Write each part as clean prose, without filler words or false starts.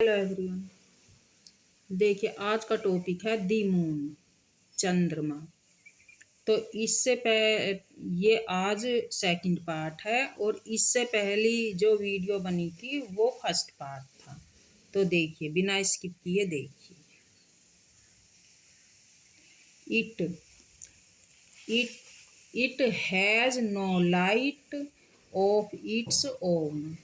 Hello everyone. देखिए, आज का टॉपिक है दी मून, चंद्रमा। तो ये आज सेकंड पार्ट है और इससे पहली जो वीडियो बनी थी वो फर्स्ट पार्ट था। तो देखिए, बिना स्किप किए देखिए। It it it has no light of its own.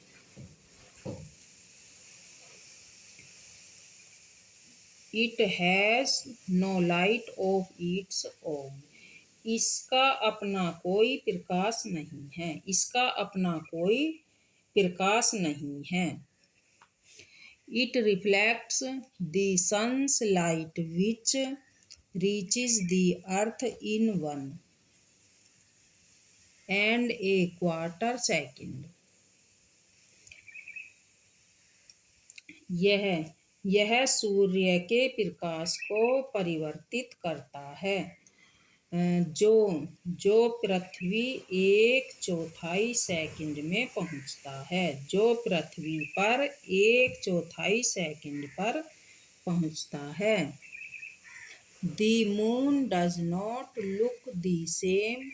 It has no light of its own. इसका अपना कोई प्रकाश नहीं है। इसका अपना कोई प्रकाश नहीं है। It reflects the sun's light which reaches the earth in 1.25 second. यह सूर्य के प्रकाश को परिवर्तित करता है, जो जो पृथ्वी 1/4 सेकंड में पहुंचता है। जो पृथ्वी पर 1/4 सेकंड पर पहुंचता है। The moon does not look the same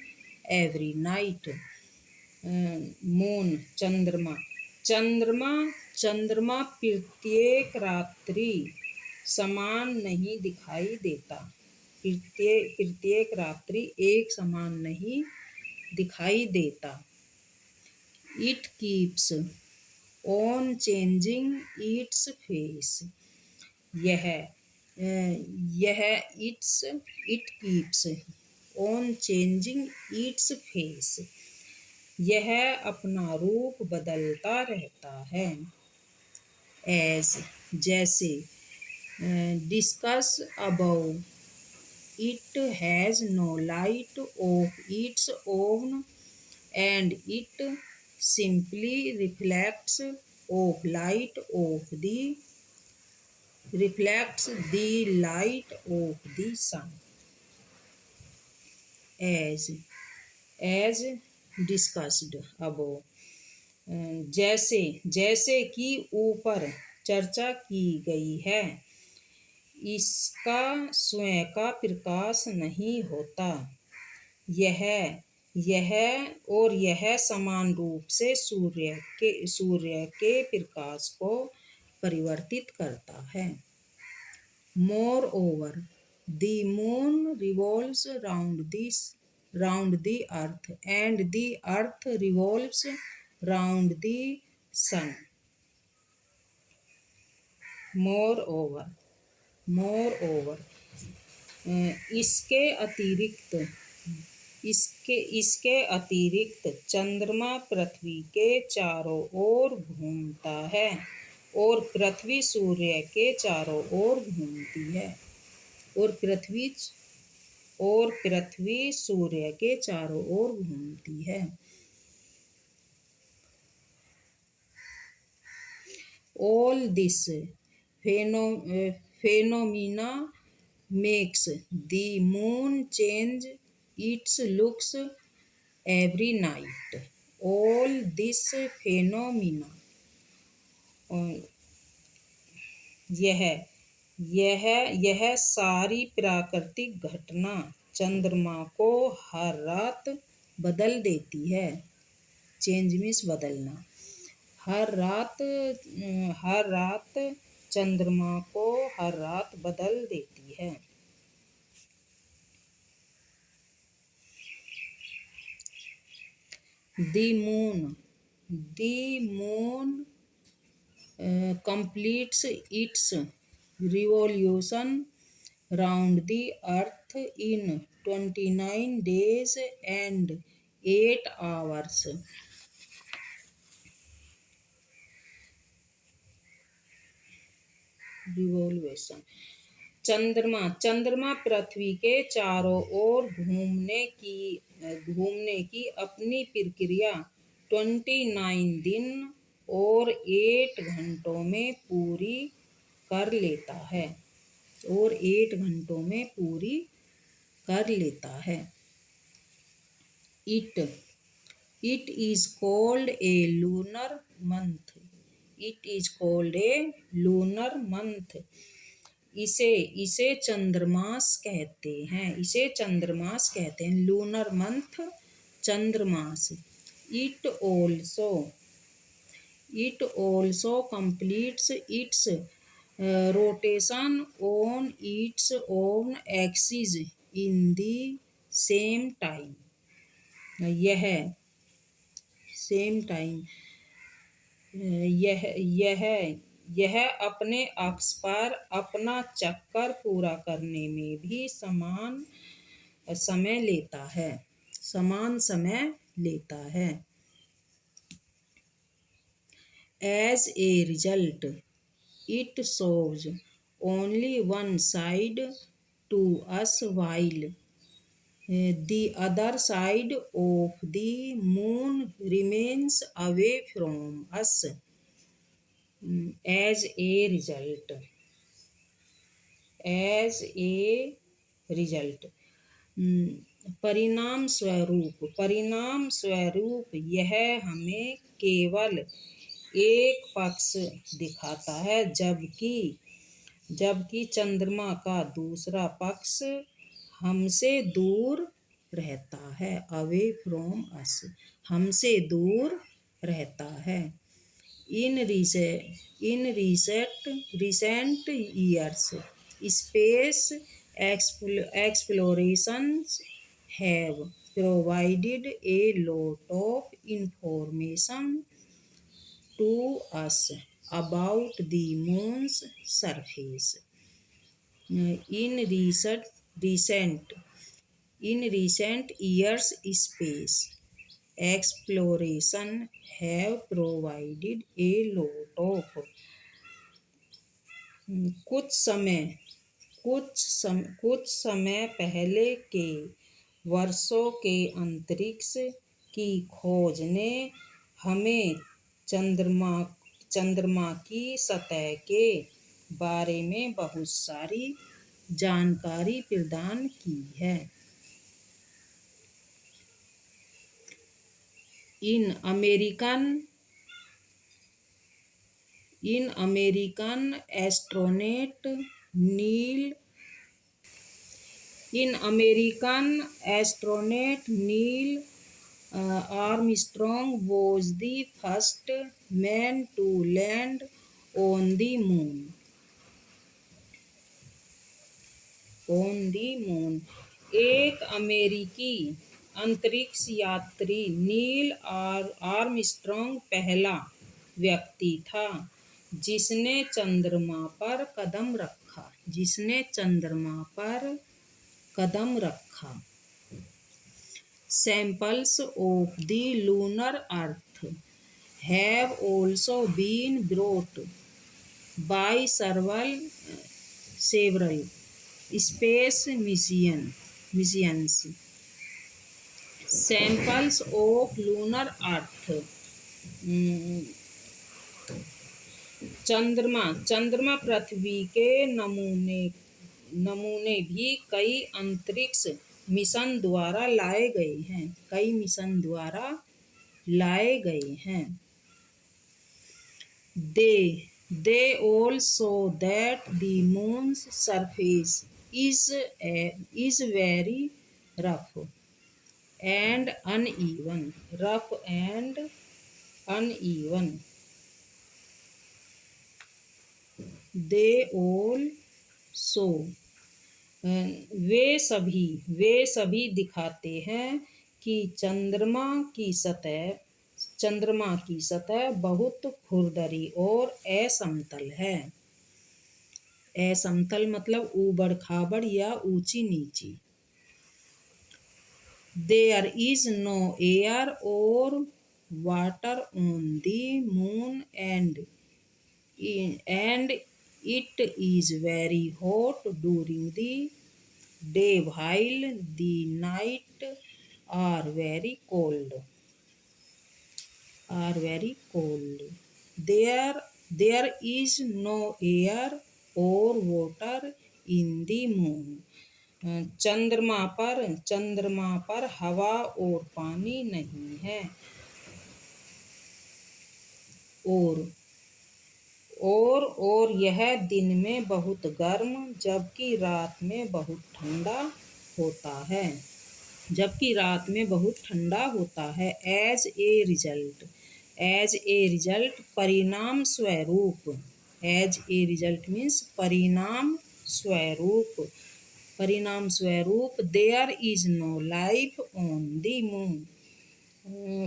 every night. Moon चंद्रमा चंद्रमा चंद्रमा प्रत्येक रात्रि समान नहीं दिखाई देता। प्रत्येक रात्रि एक समान नहीं दिखाई देता। It keeps on changing its face. यह यह it keeps on changing its face. यह अपना रूप बदलता रहता है। एज जैसे, discuss above, it has no light of its own and it simply reflects light of the light of the sun. As discussed above, जैसे कि ऊपर चर्चा की गई है, इसका स्वयं का प्रकाश नहीं होता। यह समान रूप से सूर्य के प्रकाश को परिवर्तित करता है। More over, the moon revolves round the earth and the earth revolves round the sun. Moreover, इसके अतिरिक्त चंद्रमा पृथ्वी के चारों ओर घूमता है और पृथ्वी सूर्य के चारों ओर घूमती है। और पृथ्वी सूर्य के चारों ओर घूमती है। All this phenomena makes the moon change its looks every night. All this phenomena, यह सारी प्राकृतिक घटना चंद्रमा को हर रात बदल देती है। चेंज मीन्स बदलना। हर रात चंद्रमा को हर रात बदल देती है। The moon completes its revolution round the earth in 29 days and 8 hours. Revolution. चंद्रमा पृथ्वी के चारों ओर घूमने की अपनी प्रक्रिया 29 दिन और 8 घंटों में पूरी कर लेता है। It is called a lunar month. It is called a lunar month. इसे इसे चंद्रमास कहते हैं, इसे चंद्रमास कहते हैं, लूनर मंथ चंद्रमास। It also completes its rotation on its own axis in the same time। यह यह अपने अक्ष पर अपना चक्कर पूरा करने में भी समान समय लेता है। As a result, it shows only one side to us while the other side of the moon remains away from us। As a result, परिणाम स्वरूप यह हमें केवल एक पक्ष दिखाता है, जबकि चंद्रमा का दूसरा पक्ष हमसे दूर रहता है। अवे फ्रॉम अस, हमसे दूर रहता है। इन recent years, space explorations have provided a lot of information to us about the moon's surface। In recent years, space exploration have provided a lot of कुछ समय पहले के वर्षों के अंतरिक्ष की खोज ने हमें चंद्रमा की सतह के बारे में बहुत सारी जानकारी प्रदान की है। In American astronaut Neil Armstrong was the first man to land on the moon। एक अमेरिकी अंतरिक्ष यात्री नील आर्मस्ट्रांग पहला व्यक्ति था जिसने चंद्रमा पर कदम रखा। Samples of the lunar earth have also been brought by several space missions। Samples of lunar earth, चंद्रमा पृथ्वी के नमूने भी कई अंतरिक्ष मिशन द्वारा लाए गए हैं। They all show that the moon's surface is very rough and uneven। They all show, वे सभी दिखाते हैं कि चंद्रमा की सतह बहुत खुरदरी और असमतल है। असमतल मतलब ऊबड़ खाबड़ या ऊंची नीची। There is no air or water on the moon and it is very hot during the day while the night are very cold। There is no air or water in the moon। चंद्रमा पर हवा और पानी नहीं है। और और यह दिन में बहुत गर्म जबकि रात में बहुत ठंडा होता है। जबकि रात में बहुत ठंडा होता है। एज ए रिजल्ट परिणाम स्वरूप। एज ए रिजल्ट मीन्स परिणाम स्वरूप there is no life on the moon.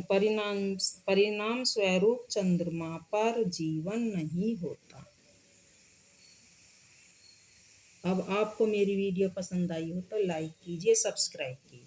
परिणाम स्वरूप चंद्रमा पर जीवन नहीं होता। अब आपको मेरी वीडियो पसंद आई हो तो लाइक कीजिए, सब्सक्राइब कीजिए।